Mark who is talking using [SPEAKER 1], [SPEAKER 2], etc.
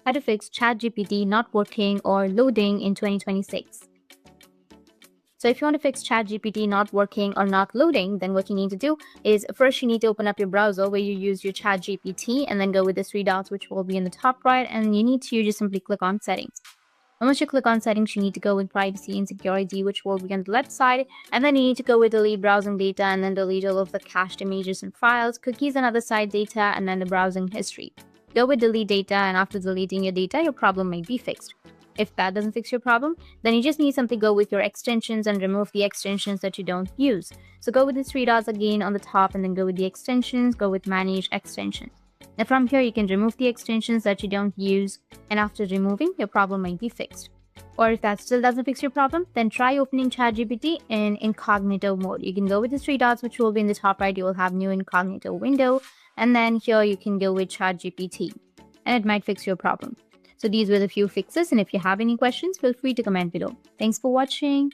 [SPEAKER 1] how to fix ChatGPT not working or loading in 2026. So if you want to fix ChatGPT not working or not loading, then what you need to do is first you need to open up your browser where you use your ChatGPT and then go with the three dots which will be in the top right, and you need to just simply click on settings. And once you click on settings, you need to go with privacy and security, which will be on the left side, and then you need to go with delete browsing data and then delete all of the cached images and files, cookies and other site data, and then the browsing history. Go with delete data, and after deleting your data, your problem might be fixed. If that doesn't fix your problem, then you just need something to go with your extensions and remove the extensions that you don't use. So go with the three dots again on the top and then go with the extensions, go with manage extensions. Now from here, you can remove the extensions that you don't use, and after removing, your problem might be fixed. Or if that still doesn't fix your problem, then try opening ChatGPT in incognito mode. You can go with the three dots which will be in the top right, you will have new incognito window, and then here you can go with ChatGPT and it might fix your problem. So these were the few fixes, and if you have any questions, feel free to comment below. Thanks for watching.